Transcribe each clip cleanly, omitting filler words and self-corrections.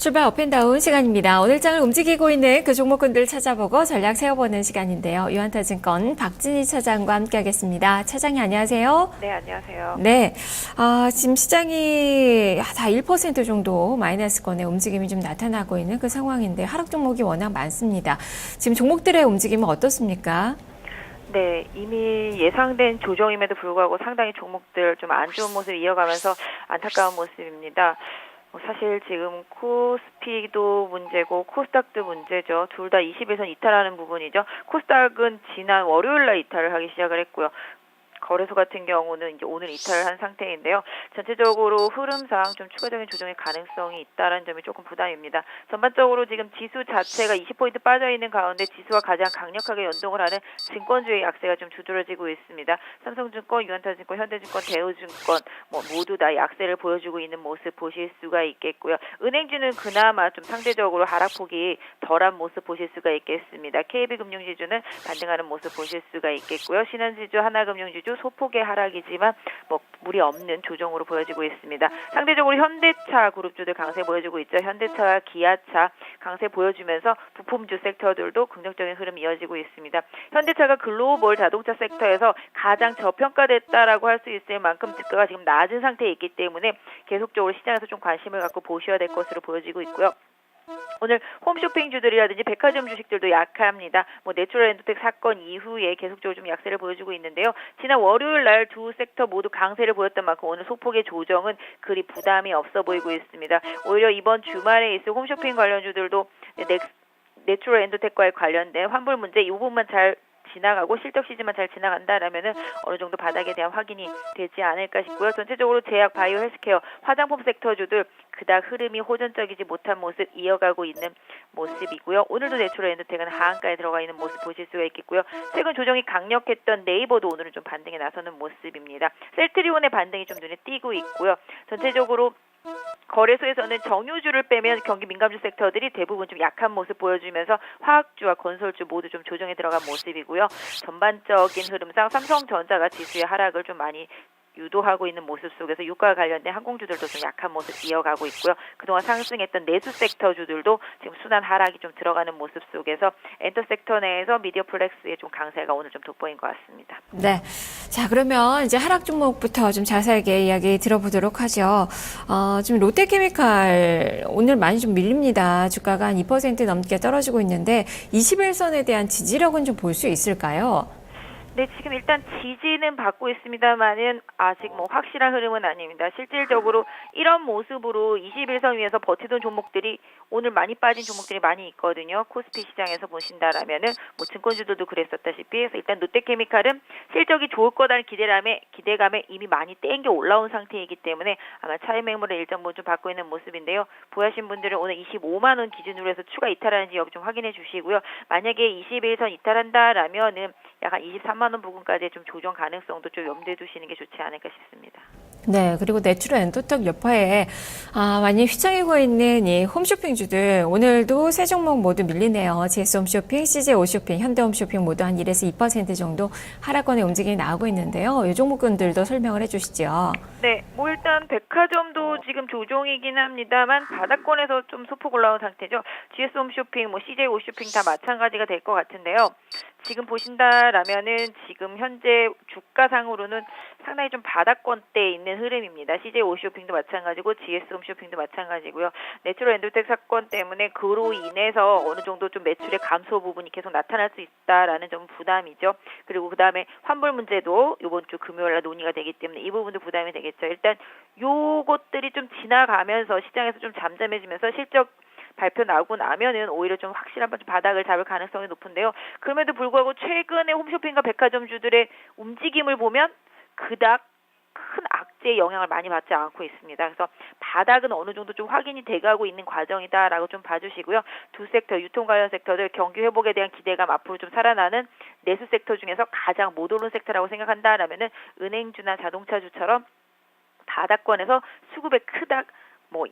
출발 업앤다운 시간입니다. 오늘 장을 움직이고 있는 그 종목군들 찾아보고 전략 세워보는 시간인데요. 유한타증권 박진희 차장과 함께하겠습니다. 차장님 안녕하세요. 네, 안녕하세요. 네, 지금 시장이 다 1% 정도 마이너스권의 움직임이 좀 나타나고 있는 그 상황인데 하락 종목이 워낙 많습니다. 지금 종목들의 움직임은 어떻습니까? 네, 이미 예상된 조정임에도 불구하고 상당히 종목들 좀 안 좋은 모습을 이어가면서 안타까운 모습입니다. 사실 지금 코스피도 문제고 코스닥도 문제죠. 둘 다 20에선 이탈하는 부분이죠. 코스닥은 지난 월요일 날 이탈을 하기 시작을 했고요. 거래소 같은 경우는 이제 오늘 이탈을 한 상태인데요. 전체적으로 흐름상 좀 추가적인 조정의 가능성이 있다는 점이 조금 부담입니다. 전반적으로 지금 지수 자체가 20포인트 빠져 있는 가운데 지수와 가장 강력하게 연동을 하는 증권주의 약세가 좀 두드러지고 있습니다. 삼성증권, 유한타증권, 현대증권, 대우증권 모두 다 약세를 보여주고 있는 모습 보실 수가 있겠고요. 은행주는 그나마 좀 상대적으로 하락폭이 덜한 모습 보실 수가 있겠습니다. KB금융지주는 반등하는 모습 보실 수가 있겠고요. 신한지주, 하나금융지주 소폭의 하락이지만 무리 없는 조정으로 보여지고 있습니다. 상대적으로 현대차 그룹주들 강세 보여주고 있죠. 현대차와 기아차 강세 보여주면서 부품주 섹터들도 긍정적인 흐름이 이어지고 있습니다. 현대차가 글로벌 자동차 섹터에서 가장 저평가됐다라고 할 수 있을 만큼 주가가 지금 낮은 상태에 있기 때문에 계속적으로 시장에서 좀 관심을 갖고 보셔야 될 것으로 보여지고 있고요. 오늘 홈쇼핑주들이라든지 백화점 주식들도 약합니다. 내추럴 엔도텍 사건 이후에 계속적으로 좀 약세를 보여주고 있는데요. 지난 월요일 날 두 섹터 모두 강세를 보였던 만큼 오늘 소폭의 조정은 그리 부담이 없어 보이고 있습니다. 오히려 이번 주말에 있을 홈쇼핑 관련주들도 내추럴 엔도텍과의 관련된 환불 문제 이 부분만 잘 지나가고 실적 시즌만 잘 지나간다라면은 어느 정도 바닥에 대한 확인이 되지 않을까 싶고요. 전체적으로 제약, 바이오, 헬스케어, 화장품 섹터주들 그닥 흐름이 호전적이지 못한 모습 이어가고 있는 모습이고요. 오늘도 내추럴 엔도텍은 하한가에 들어가 있는 모습 보실 수가 있겠고요. 최근 조정이 강력했던 네이버도 오늘은 좀 반등에 나서는 모습입니다. 셀트리온의 반등이 좀 눈에 띄고 있고요. 전체적으로 거래소에서는 정유주를 빼면 경기 민감주 섹터들이 대부분 좀 약한 모습 보여주면서 화학주와 건설주 모두 좀 조정에 들어간 모습이고요. 전반적인 흐름상 삼성전자가 지수의 하락을 좀 많이 유도하고 있는 모습 속에서 유가와 관련된 항공주들도 좀 약한 모습 이어가고 있고요. 그동안 상승했던 내수 섹터주들도 지금 순환 하락이 좀 들어가는 모습 속에서 엔터 섹터 내에서 미디어플렉스의 좀 강세가 오늘 좀 돋보인 것 같습니다. 네. 자, 그러면 이제 하락 종목부터 좀 자세하게 이야기 들어보도록 하죠. 지금 롯데케미칼 오늘 많이 좀 밀립니다. 주가가 한 2% 넘게 떨어지고 있는데 21선에 대한 지지력은 좀 볼 수 있을까요? 네, 지금 일단 지지는 받고 있습니다만은 아직 확실한 흐름은 아닙니다. 실질적으로 이런 모습으로 21선 위에서 버티던 종목들이 오늘 많이 빠진 종목들이 많이 있거든요. 코스피 시장에서 보신다라면은 증권주들도 그랬었다시피 그래서 일단 롯데케미칼은 실적이 좋을 거라는 기대감에 이미 많이 땡겨 올라온 상태이기 때문에 아마 차익 매물의 일정 부분 좀 받고 있는 모습인데요. 보유하신 분들은 오늘 25만 원 기준으로 해서 추가 이탈하는지 여기 좀 확인해 주시고요. 만약에 21선 이탈한다라면은 약 한 23만 원 부근까지 좀 조정 가능성도 좀 염두에 두시는 게 좋지 않을까 싶습니다. 네, 그리고 내추럴 엔도텍 여파에 많이 휘청이고 있는 이 홈쇼핑주들 오늘도 세 종목 모두 밀리네요. GS 홈쇼핑, CJ 홈쇼핑, 현대 홈쇼핑 모두 한 1에서 2% 정도 하락권의 움직임이 나오고 있는데요. 이 종목군들도 설명을 해주시죠. 네, 일단 백화점도 지금 조정이긴 합니다만 바닥권에서 좀 소폭 올라온 상태죠. GS 홈쇼핑, CJ 홈쇼핑 다 마찬가지가 될 것 같은데요. 지금 보신다라면은 지금 현재 주가상으로는 상당히 좀 바닥권대에 있는 흐름입니다. CJ 홈쇼핑도 마찬가지고 GS 홈쇼핑도 마찬가지고요. 내추럴 엔도텍 사건 때문에 그로 인해서 어느 정도 좀 매출의 감소 부분이 계속 나타날 수 있다라는 점은 부담이죠. 그리고 그다음에 환불 문제도 이번 주 금요일날 논의가 되기 때문에 이 부분도 부담이 되겠죠. 일단 요것들이 좀 지나가면서 시장에서 좀 잠잠해지면서 실적 발표 나오고 나면은 오히려 좀 확실한 바닥을 잡을 가능성이 높은데요. 그럼에도 불구하고 최근에 홈쇼핑과 백화점주들의 움직임을 보면 그닥 큰 악재의 영향을 많이 받지 않고 있습니다. 그래서 바닥은 어느 정도 좀 확인이 돼가고 있는 과정이다라고 좀 봐주시고요. 두 섹터, 유통 관련 섹터들 경기 회복에 대한 기대감 앞으로 좀 살아나는 내수 섹터 중에서 가장 못 오른 섹터라고 생각한다라면은 은행주나 자동차주처럼 바닥권에서 수급에 크다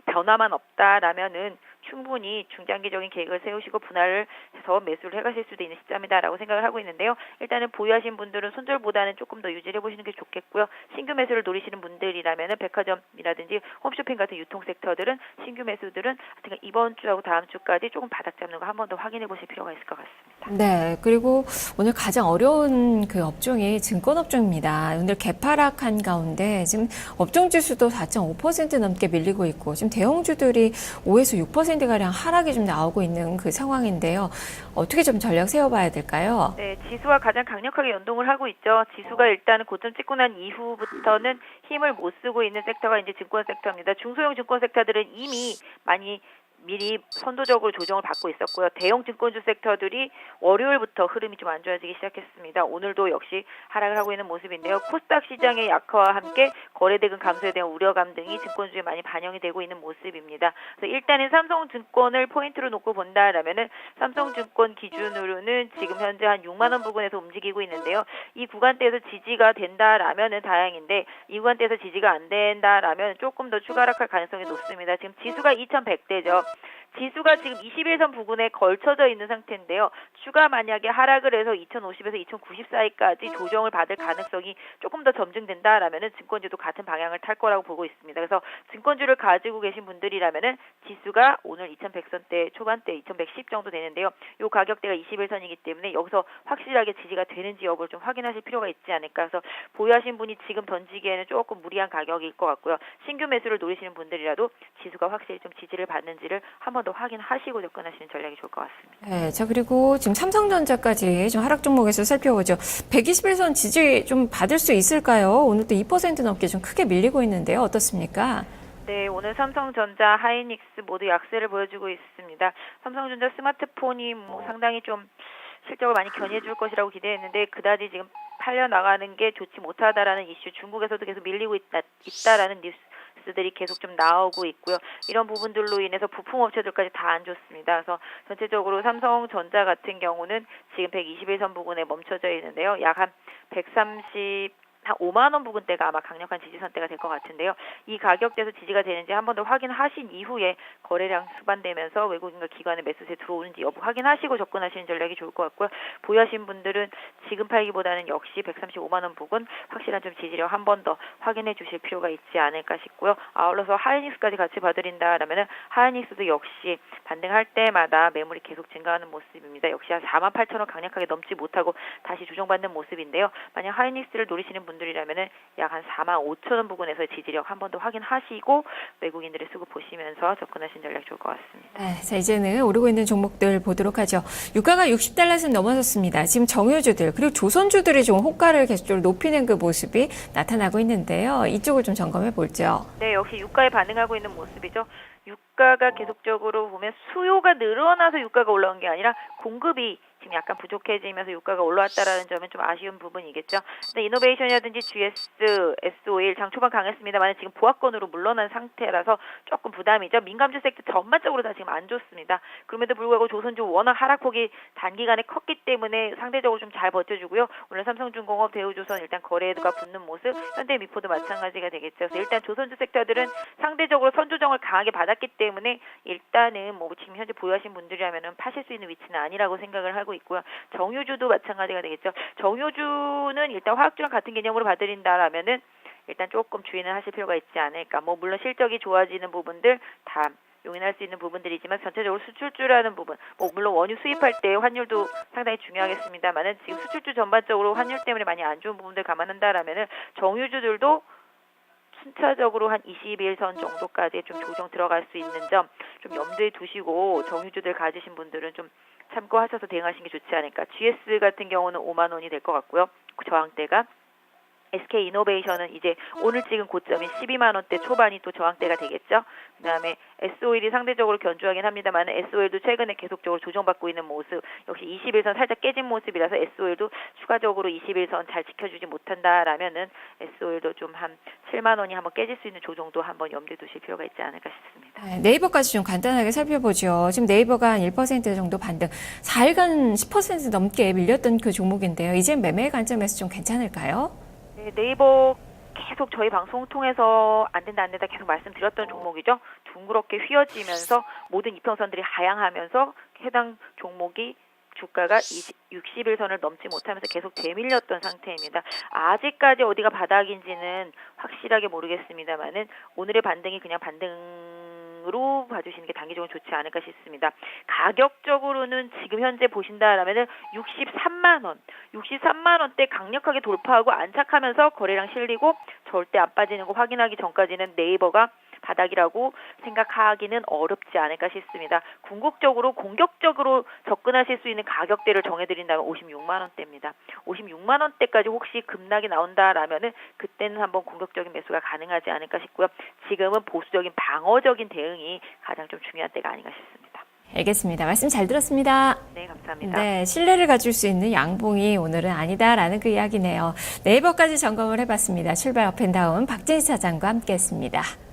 변화만 없다라면은 충분히 중장기적인 계획을 세우시고 분할을 해서 매수를 해가실 수도 있는 시점이다라고 생각을 하고 있는데요. 일단은 보유하신 분들은 손절보다는 조금 더 유지를 해보시는 게 좋겠고요. 신규 매수를 노리시는 분들이라면은 백화점이라든지 홈쇼핑 같은 유통 섹터들은 신규 매수들은 이번 주하고 다음 주까지 조금 바닥 잡는 거 한 번 더 확인해 보실 필요가 있을 것 같습니다. 네, 그리고 오늘 가장 어려운 그 업종이 증권 업종입니다. 오늘 개파락한 가운데 지금 업종 지수도 4.5% 넘게 밀리고 있고 지금 대형주들이 5에서 6%가량 하락이 좀 나오고 있는 그 상황인데요. 어떻게 좀 전략 세워봐야 될까요? 네, 지수와 가장 강력하게 연동을 하고 있죠. 지수가 일단은 고점 찍고 난 이후부터는 힘을 못 쓰고 있는 섹터가 이제 증권 섹터입니다. 중소형 증권 섹터들은 이미 미리 선도적으로 조정을 받고 있었고요. 대형 증권주 섹터들이 월요일부터 흐름이 좀 안 좋아지기 시작했습니다. 오늘도 역시 하락을 하고 있는 모습인데요. 코스닥 시장의 약화와 함께 거래대금 감소에 대한 우려감 등이 증권주에 많이 반영이 되고 있는 모습입니다. 그래서 일단은 삼성증권을 포인트로 놓고 본다라면은 삼성증권 기준으로는 지금 현재 한 6만 원 부근에서 움직이고 있는데요. 이 구간대에서 지지가 된다라면은 다행인데 이 구간대에서 지지가 안 된다라면 조금 더 추가 하락할 가능성이 높습니다. 지금 지수가 2100대죠. 지수가 지금 21선 부근에 걸쳐져 있는 상태인데요. 추가 만약에 하락을 해서 2050에서 2090 사이까지 조정을 받을 가능성이 조금 더 점증된다라면은 증권주도 같은 방향을 탈 거라고 보고 있습니다. 그래서 증권주를 가지고 계신 분들이라면은 지수가 오늘 2100선대 초반대 2110 정도 되는데요. 이 가격대가 21선이기 때문에 여기서 확실하게 지지가 되는지 여부를 좀 확인하실 필요가 있지 않을까. 그래서 보유하신 분이 지금 던지기에는 조금 무리한 가격일 것 같고요. 신규 매수를 노리시는 분들이라도 지수가 확실히 좀 지지를 받는지를 한번 더 확인하시고 접근하시는 전략이 좋을 것 같습니다. 네, 자 그리고 지금 삼성전자까지 좀 하락 종목에서 살펴보죠. 121선 지지 좀 받을 수 있을까요? 오늘도 2% 넘게 좀 크게 밀리고 있는데요. 어떻습니까? 네, 오늘 삼성전자, 하이닉스 모두 약세를 보여주고 있습니다. 삼성전자 스마트폰이 상당히 좀 실적을 많이 견인해 줄 것이라고 기대했는데 그다지 지금 팔려나가는 게 좋지 못하다라는 이슈, 중국에서도 계속 밀리고 있다라는 뉴스들이 계속 좀 나오고 있고요. 이런 부분들로 인해서 부품업체들까지 다 안 좋습니다. 그래서 전체적으로 삼성전자 같은 경우는 지금 121선 부근에 멈춰져 있는데요. 약 한 5만 원 부근대가 아마 강력한 지지선대가 될 것 같은데요. 이 가격대에서 지지가 되는지 한 번 더 확인하신 이후에 거래량 수반되면서 외국인과 기관의 매수세 들어오는지 여부 확인하시고 접근하시는 전략이 좋을 것 같고요. 보유하신 분들은 지금 팔기보다는 역시 135만 원 부근 확실한 좀 지지력 한 번 더 확인해 주실 필요가 있지 않을까 싶고요. 아울러서 하이닉스까지 같이 봐드린다라면은 하이닉스도 역시 반등할 때마다 매물이 계속 증가하는 모습입니다. 역시 한 48,000원 강력하게 넘지 못하고 다시 조정받는 모습인데요. 만약 하이닉스를 노리시는 분들이라면은 약 한 45,000원 부근에서 지지력 한 번 더 확인하시고 외국인들의 수급 보시면서 접근하시는 전략 좋을 것 같습니다. 네, 자 이제는 오르고 있는 종목들 보도록 하죠. 유가가 60달러선 넘어섰습니다. 지금 정유주들 그리고 조선주들이 좀 호가를 계속적으로 높이는 그 모습이 나타나고 있는데요. 이쪽을 좀 점검해 볼죠. 네, 역시 유가에 반응하고 있는 모습이죠. 유가가 계속적으로 보면 수요가 늘어나서 유가가 올라온 게 아니라 공급이 지금 약간 부족해지면서 유가가 올라왔다라는 점은 좀 아쉬운 부분이겠죠. 근데 이노베이션이라든지 GS, S-오일 장 초반 강했습니다만 지금 보합권으로 물러난 상태라서 조금 부담이죠. 민감주 섹터 전반적으로 다 지금 안 좋습니다. 그럼에도 불구하고 조선주 워낙 하락폭이 단기간에 컸기 때문에 상대적으로 좀 잘 버텨주고요. 오늘 삼성중공업, 대우조선 일단 거래가 붙는 모습, 현대미포도 마찬가지가 되겠죠. 그래서 일단 조선주 섹터들은 상대적으로 선조정을 강하게 받았기 때문에 일단은 지금 현재 보유하신 분들이라면은 파실 수 있는 위치는 아니라고 생각을 하고 있고요. 정유주도 마찬가지가 되겠죠. 정유주는 일단 화학주랑 같은 개념으로 봐드린다라면은 일단 조금 주의는 하실 필요가 있지 않을까. 물론 실적이 좋아지는 부분들 다 용인할 수 있는 부분들이지만 전체적으로 수출주라는 부분, 물론 원유 수입할 때 환율도 상당히 중요하겠습니다만은 지금 수출주 전반적으로 환율 때문에 많이 안 좋은 부분들 감안한다라면은 정유주들도 순차적으로 한 21선 정도까지 좀 조정 들어갈 수 있는 점 좀 염두에 두시고 정유주들 가지신 분들은 좀 참고하셔서 대응하시는 게 좋지 않을까. GS 같은 경우는 5만 원이 될 것 같고요. 저항대가. SK이노베이션은 이제 오늘 찍은 고점이 12만 원대 초반이 또 저항대가 되겠죠. 그다음에 S-오일이 상대적으로 견조하긴 합니다만 S-오일도 최근에 계속적으로 조정받고 있는 모습, 역시 21선 살짝 깨진 모습이라서 S-오일도 추가적으로 21선 잘 지켜주지 못한다라면은 S-오일도 좀 한 7만 원이 한번 깨질 수 있는 조정도 한번 염두에 두실 필요가 있지 않을까 싶습니다. 네, 네이버까지 좀 간단하게 살펴보죠. 지금 네이버가 한 1% 정도 반등, 4일간 10% 넘게 밀렸던 그 종목인데요. 이제 매매 관점에서 좀 괜찮을까요? 네, 네이버 계속 저희 방송 통해서 안 된다 계속 말씀드렸던 종목이죠. 둥그렇게 휘어지면서 모든 이평선들이 하향하면서 해당 종목이 주가가 60일선을 넘지 못하면서 계속 되밀렸던 상태입니다. 아직까지 어디가 바닥인지는 확실하게 모르겠습니다만은 오늘의 반등이 그냥 반등으로 봐주시는 게 단기적으로 좋지 않을까 싶습니다. 가격적으로는 지금 현재 보신다라면은 63만 원대 강력하게 돌파하고 안착하면서 거래량 실리고 절대 안 빠지는 거 확인하기 전까지는 네이버가 바닥이라고 생각하기는 어렵지 않을까 싶습니다. 궁극적으로 공격적으로 접근하실 수 있는 가격대를 정해드린다면 56만 원대입니다. 56만 원대까지 혹시 급락이 나온다라면은 그때는 한번 공격적인 매수가 가능하지 않을까 싶고요. 지금은 보수적인 방어적인 대응이 가장 좀 중요한 때가 아닌가 싶습니다. 알겠습니다. 말씀 잘 들었습니다. 네, 감사합니다. 네, 신뢰를 가질 수 있는 양봉이 오늘은 아니다라는 그 이야기네요. 네이버까지 점검을 해봤습니다. 출발 업앤다운 박진희 차장과 함께했습니다.